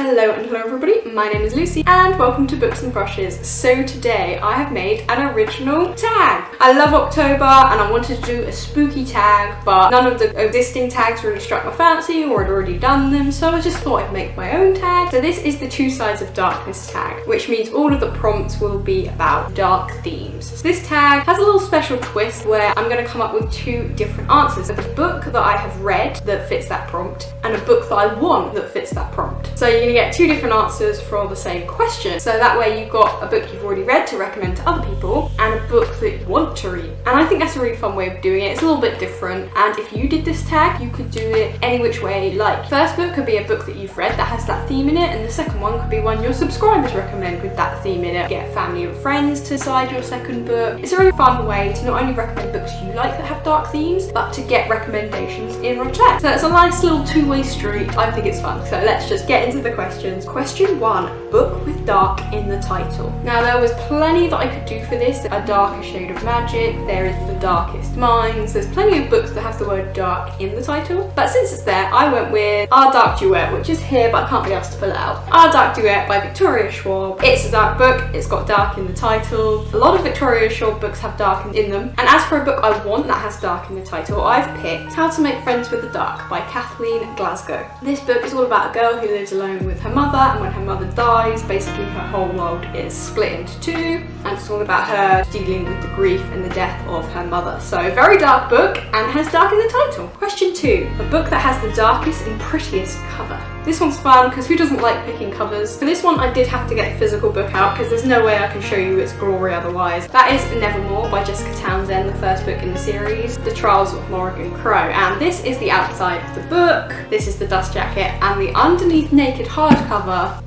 Hello and hello everybody, my name is Lucy and welcome to Books and Brushes. So today I have made an original tag. I love October and I wanted to do a spooky tag, but none of the existing tags really struck my fancy or I'd already done them, so I just thought I'd make my own tag. So this is the Two Sides of Darkness tag, which means all of the prompts will be about dark themes. So this tag has a little special twist where I'm going to come up with two different answers of a book that I have read that fits that prompt and a book that I want that fits that prompt. So you're going to get two different answers for the same question. So that way you've got a book you've already read to recommend to other people and a book that you want to read. And I think that's a really fun way of doing it. It's a little bit different, and if you did this tag you could do it any which way you like. First book could be a book that you've read that has that theme in it, and the second one could be one your subscribers recommend with that theme in it. Get family and friends to decide your second book. It's a really fun way to not only recommend books you like that have dark themes, but to get recommendations in return. So it's a nice little two-way street. I think it's fun. So let's just get into the questions. Question 1, book with dark in the title. Now there was plenty that I could do for this. A Darker Shade of Magic, there is The Darkest Minds, there's plenty of books that have the word dark in the title, but since it's there I went with Our Dark Duet, which is here but I can't be asked to pull it out. Our Dark Duet by Victoria Schwab. It's a dark book, it's got dark in the title. A lot of Victoria Schwab books have dark in them, and as for a book I want that has dark in the title, I've picked How to Make Friends with the Dark by Kathleen Glasgow. This book is all about a girl who lives alone with her mother, and when her mother dies, basically her whole world is split into two, and it's all about her dealing with the grief and the death of her mother. So a very dark book and has dark in the title. Question 2, a book that has the darkest and prettiest cover. This one's fun because who doesn't like picking covers? For this one I did have to get a physical book out because there's no way I can show you its glory otherwise. That is Nevermore by Jessica Townsend, the first book in the series, The Trials of Morrigan Crow. And this is the outside of the book, this is the dust jacket, and the underneath naked hardcover.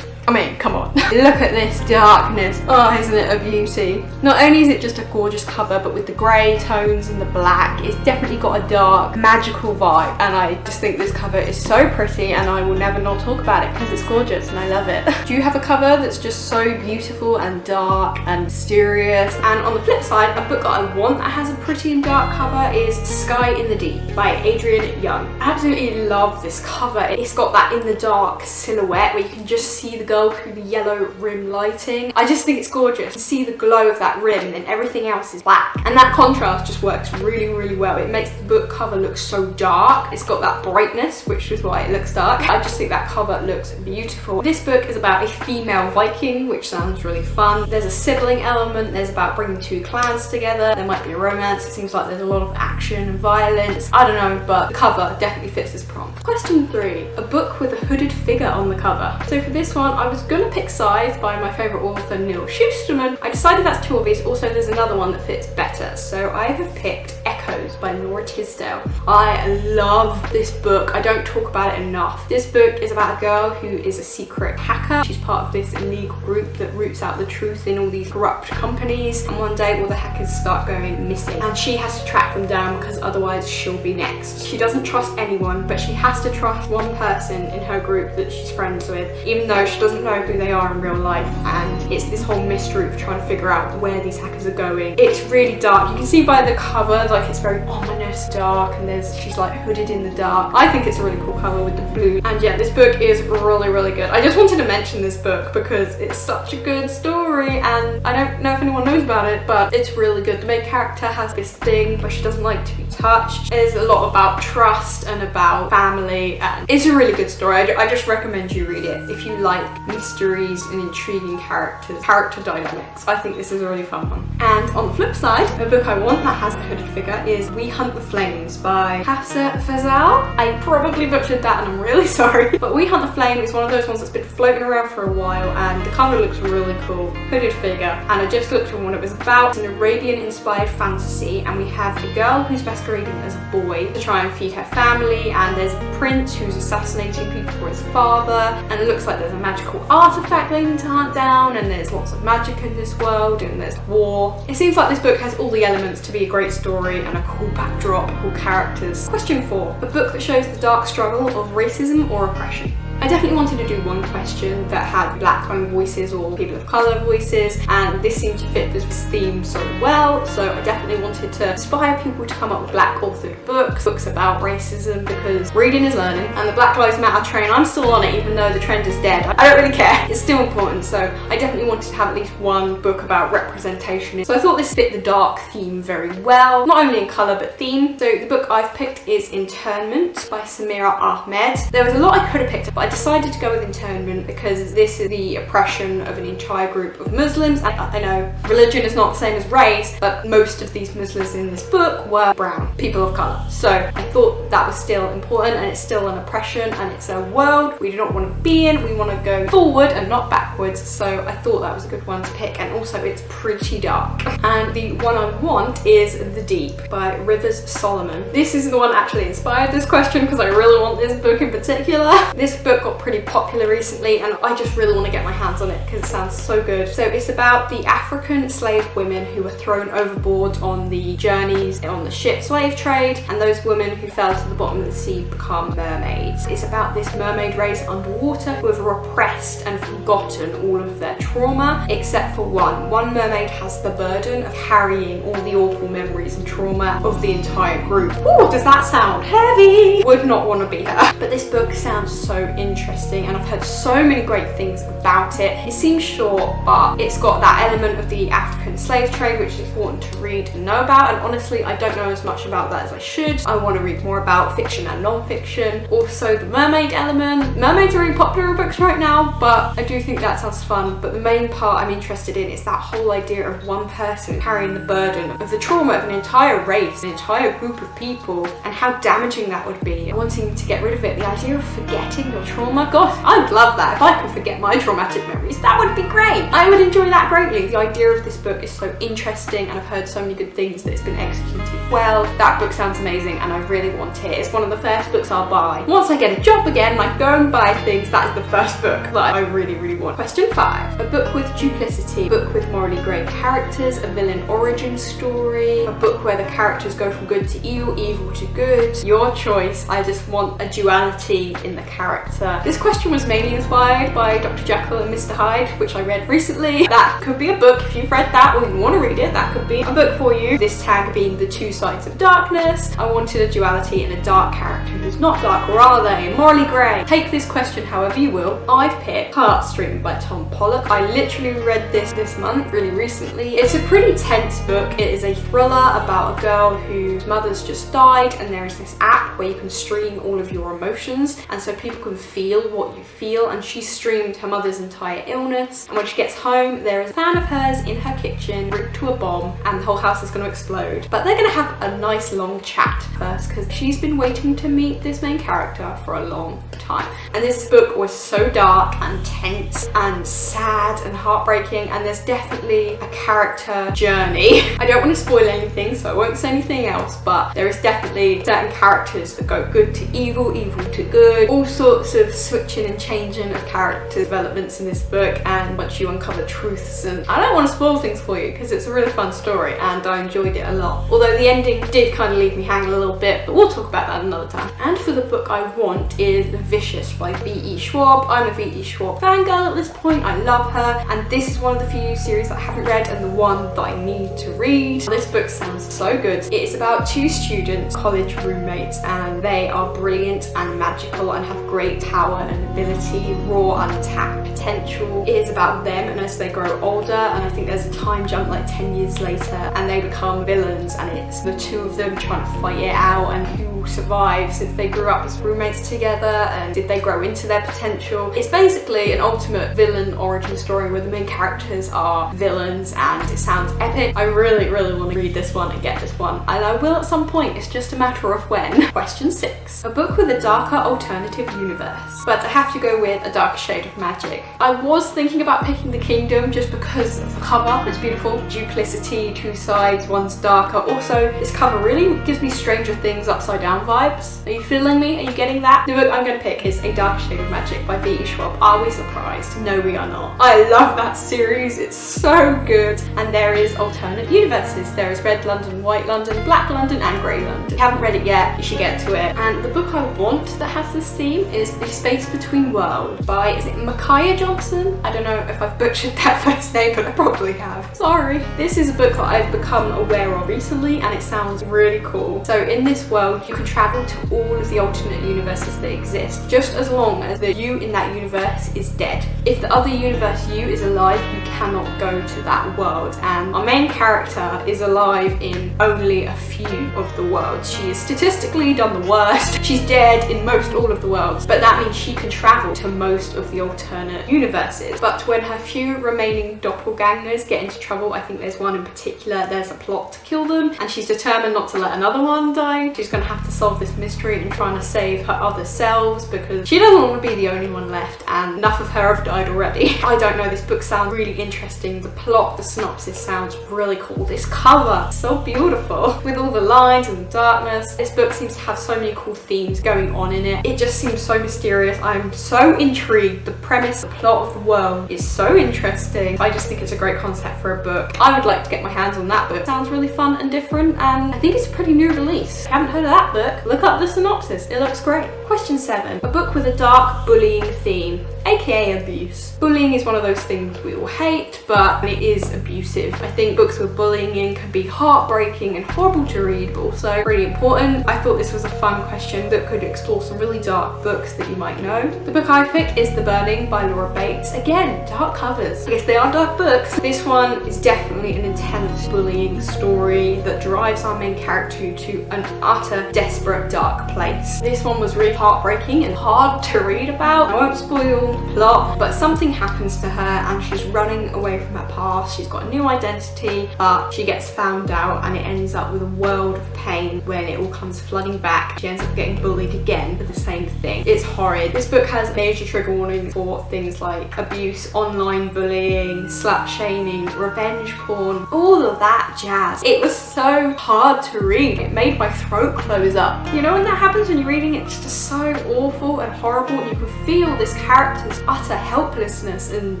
I mean, come on. Look at this darkness. Oh, isn't it a beauty? Not only is it just a gorgeous cover, but with the grey tones and the black, it's definitely got a dark, magical vibe. And I just think this cover is so pretty and I will never not talk about it because it's gorgeous and I love it. Do you have a cover that's just so beautiful and dark and mysterious? And on the flip side, a book that I want that has a pretty and dark cover is Sky in the Deep by Adrienne Young. I absolutely love this cover. It's got that in the dark silhouette where you can just see the girl through the yellow rim lighting. I just think it's gorgeous. You can see the glow of that rim and everything else is black. And that contrast just works really, really well. It makes the book cover look so dark. It's got that brightness, which is why it looks dark. I just think that cover looks beautiful. This book is about a female Viking, which sounds really fun. There's a sibling element. There's about bringing two clans together. There might be a romance. It seems like there's a lot of action and violence. I don't know, but the cover definitely fits this prompt. Question 3, a book with a hooded figure on the cover. So for this one, I was gonna pick Size by my favourite author Neil Shusterman. I decided that's too obvious. Also, there's another one that fits better. So I have picked Echoes by TISDALL. I love this book. I don't talk about it enough. This book is about a girl who is a secret hacker. She's part of this illegal group that roots out the truth in all these corrupt companies. And one day all the hackers start going missing. And she has to track them down because otherwise she'll be next. She doesn't trust anyone, but she has to trust one person in her group that she's friends with, even though she doesn't know who they are in real life. And it's this whole mystery of trying to figure out where these hackers are going. It's really dark. You can see by the cover, like it's very ominous, dark, and she's like hooded in the dark. I think it's a really cool cover with the blue. And yeah, this book is really, really good. I just wanted to mention this book because it's such a good story, and I don't know if anyone knows about it, but it's really good. The main character has this thing where she doesn't like to be touched. There's a lot about trust and about family, and it's a really good story. I just recommend you read it if you like mysteries and intriguing character dynamics. I think this is a really fun one. And on the flip side, a book I want that has a hooded figure is We Hunt the Flames by Hafsa Fazal. I probably butchered that and I'm really sorry. But We Hunt the Flame is one of those ones that's been floating around for a while, and the cover looks really cool. Hooded figure. And I just looked at what it was about. It's an Arabian-inspired fantasy, and we have a girl who's masquerading as a boy to try and feed her family, and there's a prince who's assassinating people for his father, and it looks like there's a magical artifact they need to hunt down, and there's lots of magic in this world, and there's war. It seems like this book has all the elements to be a great story and a cool backdrop, cool characters. Question 4, a book that shows the dark struggle of racism or oppression. I definitely wanted to do one question that had black-owned voices or people of colour voices, and this seemed to fit this theme so well, so I definitely wanted to inspire people to come up with black authored books about racism, because reading is learning, and the Black Lives Matter train, I'm still on it even though the trend is dead. I don't really care, it's still important, so I definitely wanted to have at least one book about representation. So I thought this fit the dark theme very well, not only in colour but theme. So the book I've picked is Internment by Samira Ahmed. There was a lot I could have picked, but I decided to go with Internment because this is the oppression of an entire group of Muslims. And I know religion is not the same as race, but most of these Muslims in this book were brown, people of colour. So I thought that was still important, and it's still an oppression, and it's a world we do not want to be in. We want to go forward and not backwards, so I thought that was a good one to pick, and also it's pretty dark. And the one I want is The Deep by Rivers Solomon. This is the one that actually inspired this question because I really want this book in particular. This book got pretty popular recently, and I just really want to get my hands on it because it sounds so good. So it's about the African slave women who were thrown overboard on the journeys on the ship slave trade, and those women who fell to the bottom of the sea become mermaids. It's about this mermaid race underwater who have repressed and forgotten all of their trauma except for one. One mermaid has the burden of carrying all the awful memories and trauma of the entire group. Ooh, does that sound heavy? Would not want to be her. But this book sounds so interesting, and I've heard so many great things about it. It seems short, but it's got that element of the African slave trade, which is important to read and know about, and honestly I don't know as much about that as I should. I want to read more about fiction and non-fiction. Also the mermaid element. Mermaids are really popular in books right now, but I do think that sounds fun. But the main part I'm interested in is that whole idea of one person carrying the burden of the trauma of an entire race, an entire group of people, and how damaging that would be, and wanting to get rid of it. The idea of forgetting your trauma, God, I would love that. If I could forget my traumatic memories, that would be great. I would enjoy that greatly. The idea of this book is so interesting, and I've heard so many good things that it's been executed well. That book sounds amazing, and I really want it. It's one of the first books I'll buy. Once I get a job again, like go and buy things, that is the first book that I really, really want. Question 5. A book with duplicity. A book with morally grey characters, a villain origin story, a book where the characters go from good to evil, evil to good. Your choice. I just want a duality in the character. This question was mainly inspired by Dr. Jekyll and Mr. Hyde, which I read recently. That could be a book if you've read that or you want to read it. That could be a book for you. This tag being the two sides of darkness. I wanted a duality in a dark character who's not dark, or are they? Morally grey. Take this question however you will. I've picked Heartstring by Tom Pollock. I literally read this month, really recently. It's a pretty tense book. It is a thriller about a girl whose mother's just died, and there is this app where you can stream all of your emotions, and so people can feel what you feel, and she streamed her mother's entire illness, and when she gets home there is a fan of hers in her kitchen rigged to a bomb, and the whole house is going to explode. But they're going to have a nice long chat first because she's been waiting to meet this main character for a long time. And this book was so dark and tense and sad and heartbreaking, and there's definitely a character journey. I don't want to spoil anything, so I won't say anything else, but there is definitely certain characters that go good to evil, evil to good, all sorts of switching and changing of character developments in this book, and once you uncover truths, and I don't want to spoil things for you because it's a really fun story and I enjoyed it a lot. Although the ending did kind of leave me hanging a little bit, but we'll talk about that another time. And for the book I want is Vicious by V.E. Schwab. I'm a V.E. Schwab fangirl at this point. I love her, and this is one of the few series that I haven't read and the one that I need to read. This book sounds so good. It's about two students, college roommates, and they are brilliant and magical and have great power and ability, raw untapped potential. It is about them and as they grow older, and I think there's a time jump like 10 years later and they become villains, and it's the two of them trying to fight it out and who will survive since they grew up as roommates together, and did they grow into their potential. It's basically an ultimate villain origin story where the main characters are villains, and it sounds epic. I really, really want to read this one and get this one, and I will at some point. It's just a matter of when. Question 6. A book with a darker alternative universe, but I have to go with A Darker Shade of Magic. I was thinking about picking The Kingdom just because of the cover. It's beautiful. Duplicity, two sides, one's darker. Also, this cover really gives me Stranger Things upside down Down vibes. Are you feeling me? Are you getting that? The book I'm going to pick is A Dark Shade of Magic by V.E. Schwab. Are we surprised? No, we are not. I love that series. It's so good. And there is alternate universes. There is Red London, White London, Black London, and Grey London. If you haven't read it yet, you should get to it. And the book I want that has this theme is The Space Between Worlds by, is it Micaiah Johnson? I don't know if I've butchered that first name, but I probably have. Sorry. This is a book that I've become aware of recently, and it sounds really cool. So in this world, you can travel to all of the alternate universes that exist, just as long as the you in that universe is dead. If the other universe you is alive, you cannot go to that world. And our main character is alive in only a few of the worlds. She is statistically done the worst. She's dead in most all of the worlds, but that means she can travel to most of the alternate universes. But when her few remaining doppelgangers get into trouble, I think there's one in particular, there's a plot to kill them, and she's determined not to let another one die. She's going to have to solve this mystery and trying to save her other selves because she doesn't want to be the only one left, and enough of her have died already. I don't know, this book sounds really interesting. The plot, the synopsis sounds really cool. This cover, so beautiful with all the lines and the darkness. This book seems to have so many cool themes going on in it. It just seems so mysterious. I'm so intrigued. The premise, the plot of the world is so interesting. I just think it's a great concept for a book. I would like to get my hands on that book. It sounds really fun and different, and I think it's a pretty new release. If you haven't heard of that book, look up the synopsis. It looks great. Question 7. A book with a dark bullying theme, aka abuse. Bullying is one of those things we all hate, but it is abusive. I think books with bullying in can be heartbreaking and horrible to read, but also really important. I thought this was a fun question that could explore some really dark books that you might know. The book I picked is The Burning by Laura Bates. Again, dark covers. I guess they are dark books. This one is definitely an intense bullying story that drives our main character to an utter, desperate, dark place. This one was really heartbreaking and hard to read about. I won't spoil the plot, but something happens to her and she's running away from her past. She's got a new identity, but she gets found out and it ends up with a world of pain when it all comes flooding back. She ends up getting bullied again for the same thing. It's horrid. This book has major trigger warnings for things like abuse, online bullying, slut shaming, revenge porn, all of that jazz. It was so hard to read. It made my throat close up. You know when that happens when you're reading it, it's just so awful and horrible, and you can feel this character's utter helplessness and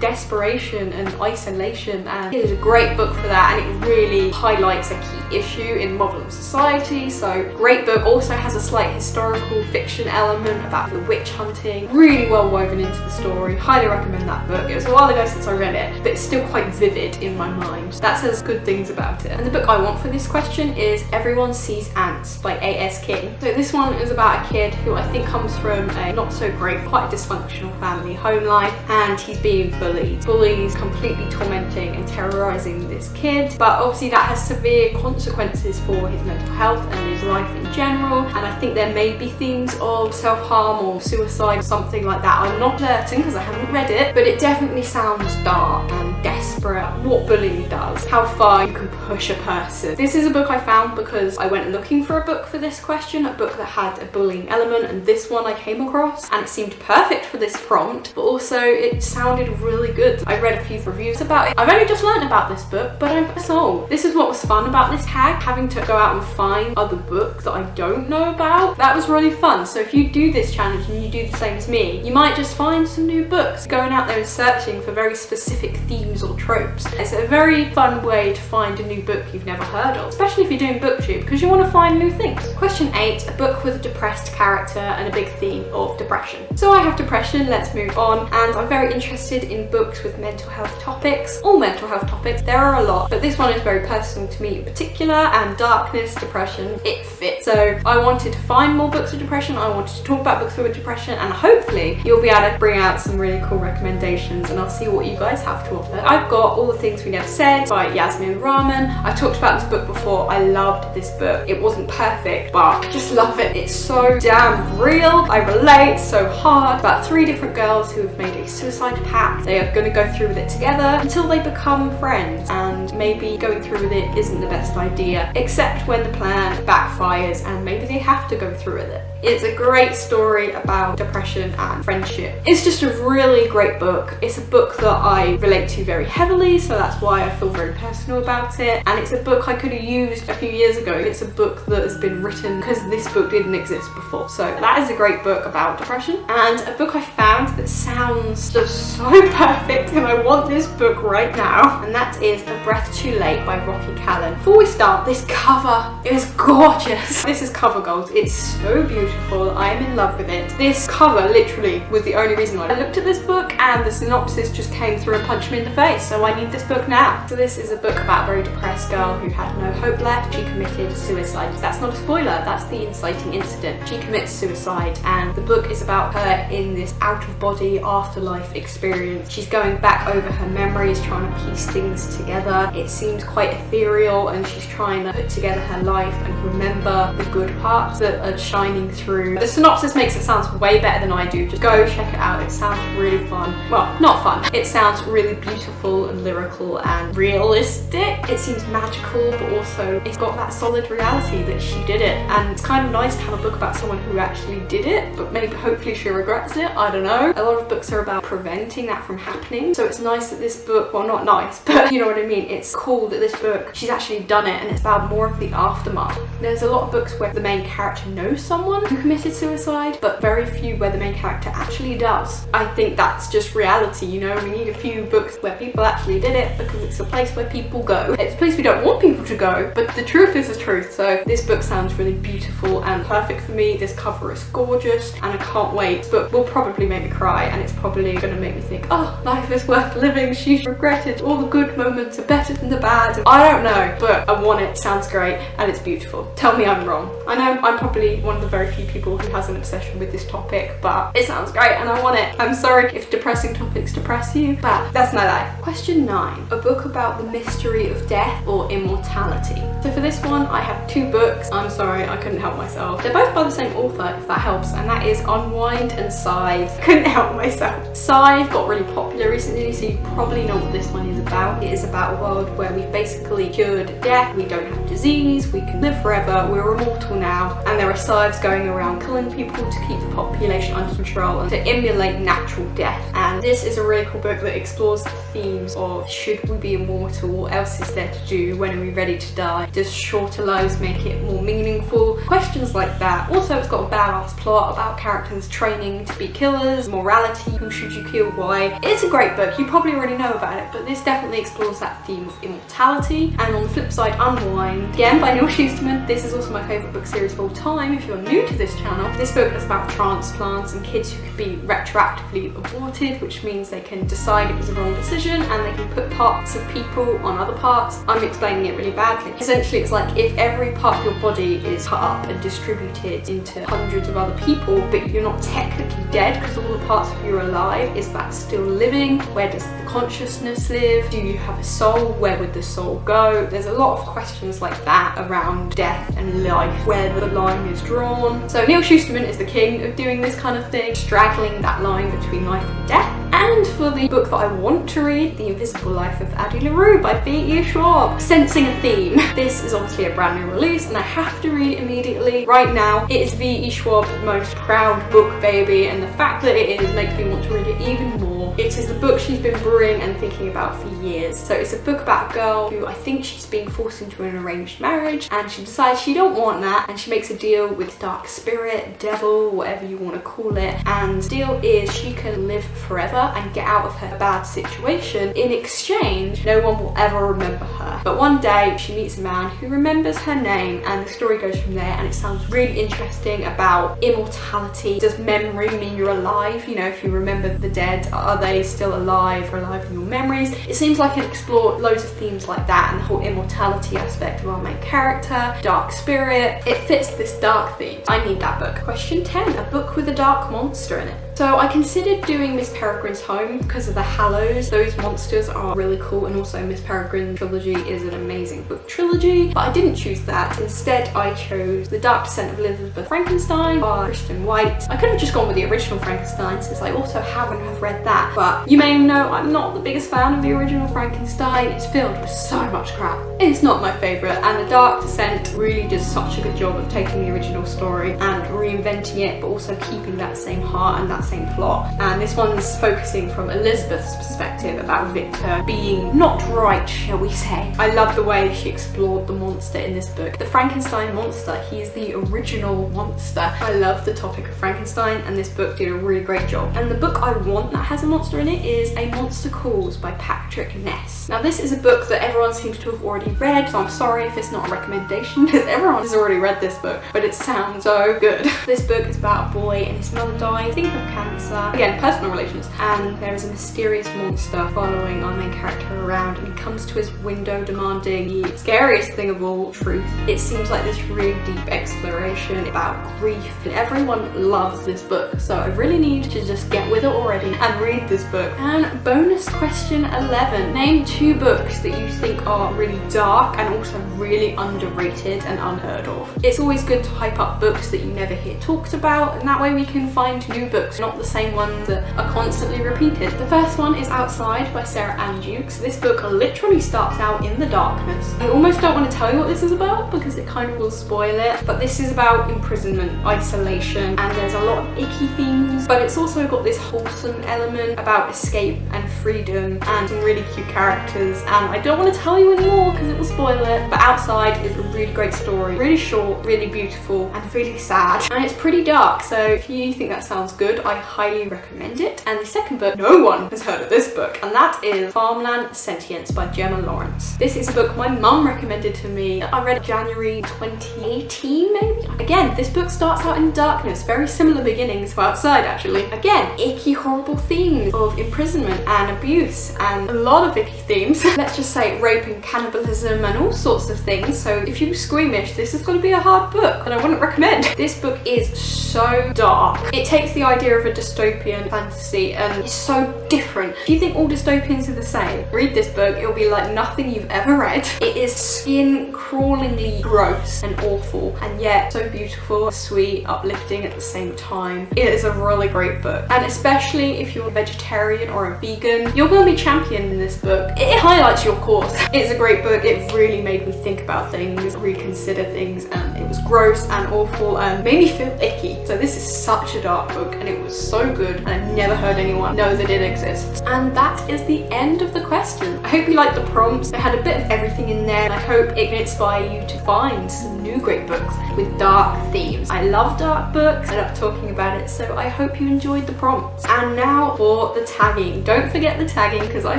desperation and isolation, and it is a great book for that, and it really highlights a key issue in modern society. So great book. Also has a slight historical fiction element about the witch hunting, really well woven into the story. Highly recommend that book. It was a while ago since I read it, but it's still quite vivid in my mind. That says good things about it. And the book I want for this question is Everyone Sees Ants by A.S. King. So this one is about a kid who I think comes from a not so great, quite a dysfunctional family home life, and he's being bullied. Bullies completely tormenting and terrorizing this kid, but obviously that has severe consequences for his mental health and his life in general, and I think there may be themes of self-harm or suicide or something like that. I'm not certain because I haven't read it, but it definitely sounds dark and desperate. What bullying does, how far you can push a person. This is a book I found because I went looking for a book for this question, a book that had a bullying element, and this one I came across and it seemed perfect for this prompt, but also it sounded really good. I read a few reviews about it. I've only just learned about this book, but I'm sold. This is what was fun about this tag, having to go out and find other books that I don't know about. That was really fun. So if you do this challenge and you do the same as me, you might just find some new books, going out there and searching for very specific themes or tropes. It's a very fun way to find a new book you've never heard of, especially if you're doing booktube, because you want to find new things. Question 8, a book with a depressed character and a big theme of depression. So I have depression, let's move on, and I'm very interested in books with mental health topics, all mental health topics. There are a lot, but this one is very personal to me in particular, and darkness, depression, it fits. So I wanted to find more books with depression, I wanted to talk about books with depression, and hopefully you'll be able to bring out some really cool recommendations, and I'll see what you guys have to offer. I've got All the Things We Never Said by Yasmin Rahman. I've talked about this book before. I loved this book. It wasn't perfect, but I just love it. It's so damn real. I relate so hard. About 3 different girls who have made a suicide pact. They are going to go through with it together until they become friends, and maybe going through with it isn't the best idea, except when the plan backfires and maybe they have to go through with it. It's a great story about depression and friendship. It's just a really great book. It's a book that I relate to very heavily, so that's why I feel very personal about it. And it's a book I could have used a few years ago. It's a book that has been written because this book didn't exist before. So that is a great book about depression, and a book I found that sounds just so perfect, and I want this book right now, and that is A Breath Too Late by Rocky Callan. Before we start, this cover is gorgeous. This is cover gold. It's so beautiful. I am in love with it. This cover literally was the only reason I looked at this book, and the synopsis just came through and punched me in the face, so I need this book now. So this is a book about a very depressed girl who had no hope left. She committed suicide. That's not a spoiler, that's the inciting incident. She commits suicide, and the book is about her in this out-of-body afterlife experience. She's going back over her memories, trying to piece things together. It seems quite ethereal, and she's trying to put together her life and remember the good parts that are shining through. The synopsis makes it sound way better than I do. Just go check it out. It sounds really fun. Well, not fun. It sounds really beautiful and lyrical and realistic. It seems magical, but also it's got that solid reality that she did it. And it's kind of nice to have a book about someone who actually did it, but maybe hopefully she regrets it. I don't know. A lot of books are about preventing that from happening. So it's nice that this book, well, not nice, but you know what I mean. It's cool that this book, she's actually done it, and it's about more of the aftermath. There's a lot of books where the main character knows someone who committed suicide, but very few where the main character actually does. I think that's just reality, you know. We need a few books where people actually did it, because it's a place where people go. It's a place we don't want people to go, but the truth is the truth. So this book sounds really beautiful and perfect for me. This cover is gorgeous, and I can't wait. This book will probably make me cry, and it's probably going to make me think, oh, life is worth living. She's regretted. All the good moments are better than the bad. I don't know, but I want it. Sounds great, and it's beautiful. Tell me I'm wrong. I know I'm probably one of the very few people who has an obsession with this topic, but it sounds great and I want it. I'm sorry if depressing topics depress you, but that's my life. Question 9. A book about the mystery of death or immortality. So for this one, I have 2 books. I'm sorry, I couldn't help myself. They're both by the same author, if that helps, and that is Unwind and Scythe. Couldn't help myself. Scythe got really popular recently, so you probably know what this one is about. It is about a world where we've basically cured death, we don't have disease, we can live forever, we're immortal now, and there are scythes going around killing people to keep the population under control and to emulate natural death. And this is a really cool book that explores the themes of, should we be immortal? What else is there to do? When are we ready to die? Does shorter lives make it more meaningful? Questions like that. Also, it's got a badass plot about characters training to be killers, morality, who should you kill, why. It's a great book. You probably already know about it, but this definitely explores that theme of immortality. And on the flip side, Unwind, again by Neil Schusterman. This is also my favourite book series of all time if you're new to this channel. This book is about transplants and kids who could be retroactively aborted, which means they can decide it was a wrong decision and they can put parts of people on other parts. I'm explaining it really badly. Essentially, it's like if every part of your body is cut up and distributed into hundreds of other people, but you're not technically dead because all the parts of you are alive. Is that still living? Where does the consciousness live? Do you have a soul? Where would the soul go? There's a lot of questions like that around death and life, where the line is drawn. So Neil Schusterman is the king of doing this kind of thing, straddling that line between life and death. And for the book that I want to read, The Invisible Life of Addie LaRue by B.E. Schwab, sensing a theme. This is obviously a brand new release and I have to read it immediately. Right now, it is V.E. Schwab's most proud book baby, and the fact that it is makes me want to read it even more. It is the book she's been brewing and thinking about for years. So it's a book about a girl who, I think she's being forced into an arranged marriage, and she decides she don't want that, and she makes a deal with dark spirit, devil, whatever you want to call it, and the deal is she can live forever and get out of her bad situation. In exchange, no one will ever remember her. But one day she meets a man who remembers her name, and the story goes from there, and it sounds really interesting about immortality. Does memory mean you're alive? You know, if you remember the dead, are they still alive or alive in your memories? It seems like it explored loads of themes like that, and the whole immortality aspect of our main character, dark spirit. It fits this dark theme. I need that book. Question 10, a book with a dark monster in it. So I considered doing Miss Peregrine's Home because of the Hallows. Those monsters are really cool, and also Miss Peregrine trilogy is an amazing book trilogy, but I didn't choose that. Instead, I chose The Dark Descent of Elizabeth Frankenstein by Kristen White. I could have just gone with the original Frankenstein since I also haven't read that, but you may know I'm not the biggest fan of the original Frankenstein. It's filled with so much crap. It's not my favourite, and The Dark Descent really does such a good job of taking the original story and reinventing it, but also keeping that same heart and that same plot. And this one's focusing from Elizabeth's perspective about Victor being not right, shall we say. I love the way she explored the monster in this book. The Frankenstein monster, he's the original monster. I love the topic of Frankenstein, and this book did a really great job. And the book I want that has a monster in it is A Monster Calls by Patrick Ness. Now this is a book that everyone seems to have already read, so I'm sorry if it's not a recommendation because everyone has already read this book, but it sounds so good. This book is about a boy and his mother dies, I think of cancer, again personal relations, and there is a mysterious monster following our main character around, and he comes to his window demanding the scariest thing of all, truth. It seems like this really deep exploration about grief, and everyone loves this book, so I really need to just get with it already and read this book. And bonus question 11. Name 2 books that you think are really dark and also really underrated and unheard of. It's always good to hype up books that you never hear talked about, and that way we can find new books, not the same ones that are constantly repeated. The first one is Outside by Sarah Ann Dukes. This book literally starts out in the darkness. I almost don't want to tell you what this is about because it kind of will spoil it, but this is about imprisonment, isolation, and there's a lot of icky themes, but it's also got this wholesome element about escape and freedom and some really cute characters, and I don't want to tell you anymore because it will spoil it, but Outside is a really great story. Really short, really beautiful, and really sad, and it's pretty dark, so if you think that sounds good, I highly recommend it. And the second book, no one has heard of this book, and that is Farmland Sentience by Gemma Lawrence. This is a book my mum recommended to me. I read it January 2018 maybe? Again, this book starts out in darkness, very similar beginnings to Outside actually. Again, icky horrible themes of imprisonment and abuse and a lot of icky themes. Let's just say rape and cannibalism and all sorts of things, so if you're squeamish, this is going to be a hard book and I wouldn't recommend. This book is so dark. It takes the idea of a dystopian fantasy and it's so different. If you think all dystopians are the same, read this book, it'll be like nothing you've ever read. It is skin-crawlingly gross and awful, and yet so beautiful, sweet, uplifting at the same time. It is a really great book, and especially if you're a vegetarian or a vegan, you're going to be championed in this book. It highlights your cause. It's a great book. It really made me think about things, reconsider things, and it was gross and awful and made me feel icky. So this is such a dark book, and it was so good, and I've never heard anyone know that it exists. And that is the end of the question. I hope you liked the prompts. It had a bit of everything in there, and I hope it can inspire you to find some new great books with dark themes. I love dark books, I love talking about it, so I hope you enjoyed the prompts. And now for the tagging. Don't forget the tagging because I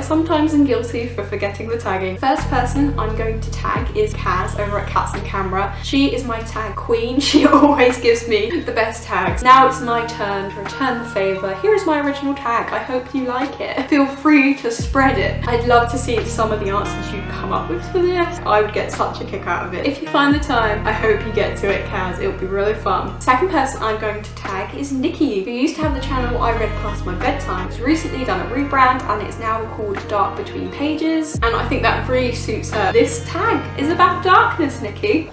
sometimes am guilty for forgetting the tagging. First person I'm going to tag is Kaz over at Cats and Camera. She is my tag queen. She always gives me the best tags. Now it's my turn to return the favour. Here is my original tag. I hope you like it. Feel free to spread it. I'd love to see some of the answers you'd come up with for this. I would get such a kick out of it. If you find the time, I hope you get to it, Kaz. It'll be really fun. Second person I'm going to tag is Nikki, who used to have the channel I Read Past My Bedtime. She's recently done a rebrand and it's now called Dark Between Pages, and I think that really suits her. This tag is about darkness, Nikki.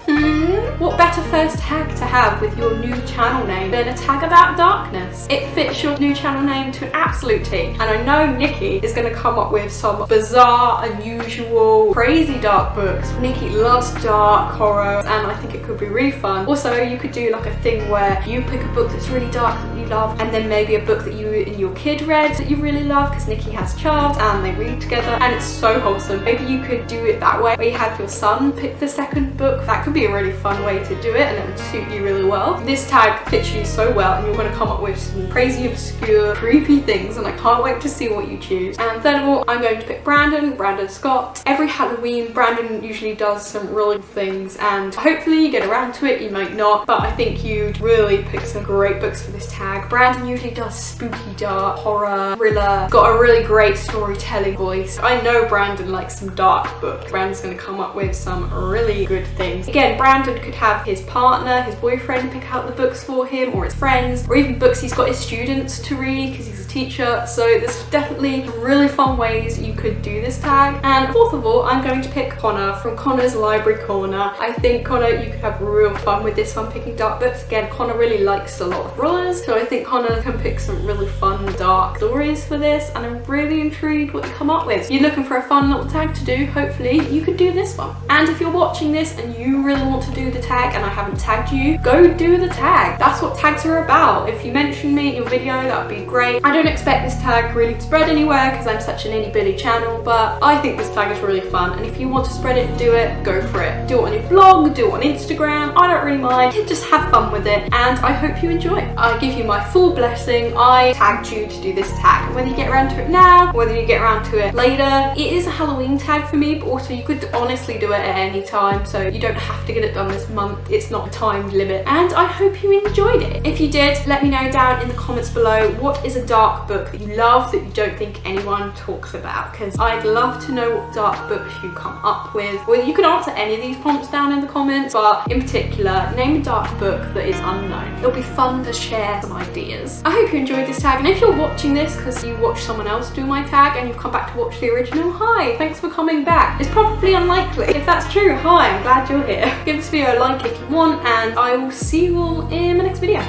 What better first tag to have with your new channel name than a tag about darkness? It fits your new channel name to an absolute T, and I know Nikki is going to come up with some bizarre, unusual, crazy dark books. Nikki loves dark horror, and I think it could be really fun. Also, you could do like a thing where you pick a book that's really dark that you love, and then maybe a book that you and your kid read that you really love, because Nikki has a child and they read together, and it's so wholesome. Maybe you could do it that way, where you have your son pick the second book. That could be a really fun way to do it, and it would suit you really well. This tag fits you so well, and you're going to come up with some crazy, obscure, creepy things, and I can't wait to see what you choose. And third of all, I'm going to pick Brandon Scott. Every Halloween, Brandon usually does some really cool things, and hopefully you get around to it. You might not, but I think you'd really pick some great books for this tag. tag. Brandon usually does spooky, dark, horror, thriller. Got a really great storytelling voice. I know Brandon likes some dark books. Brandon's gonna come up with some really good things. Again, Brandon could have his partner, his boyfriend pick out the books for him, or his friends, or even books he's got his students to read because he's a teacher. So there's definitely really fun ways you could do this tag. And fourth of all, I'm going to pick Connor from Connor's Library Corner. I think Connor, you could have real fun with this one, picking dark books. Again, Connor really likes a lot of thrillers, so I think Connor can pick some really fun dark stories for this, and I'm really intrigued what you come up with. If you're looking for a fun little tag to do, hopefully you could do this one. And if you're watching this and you really want to do the tag and I haven't tagged you, go do the tag. That's what tags are about. If you mention me in your video, that would be great. I don't expect this tag really to spread anywhere because I'm such an itty bitty channel, but I think this tag is really fun, and if you want to spread it, do it, go for it. Do it on your blog, do it on Instagram, I don't really mind. Just have fun with it, and I hope you enjoy. I give you my full blessing. I tagged you to do this tag. Whether you get around to it now, or whether you get around to it later, it is a Halloween tag for me, but also you could honestly do it at any time, so you don't have to get it done this month. It's not a timed limit, and I hope you enjoyed it. If you did, let me know down in the comments below, what is a dark book that you love that you don't think anyone talks about, because I'd love to know what dark books you come up with. Well, you can answer any of these prompts down in the comments, but in particular, name a dark book that is unknown. It'll be fun to share some ideas. I hope you enjoyed this tag, and if you're watching this because you watched someone else do my tag and you've come back to watch the original, hi, thanks for coming back. It's probably unlikely. If that's true, hi, I'm glad you're here. Give this video a like if you want, and I will see you all in my next video.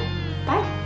Bye.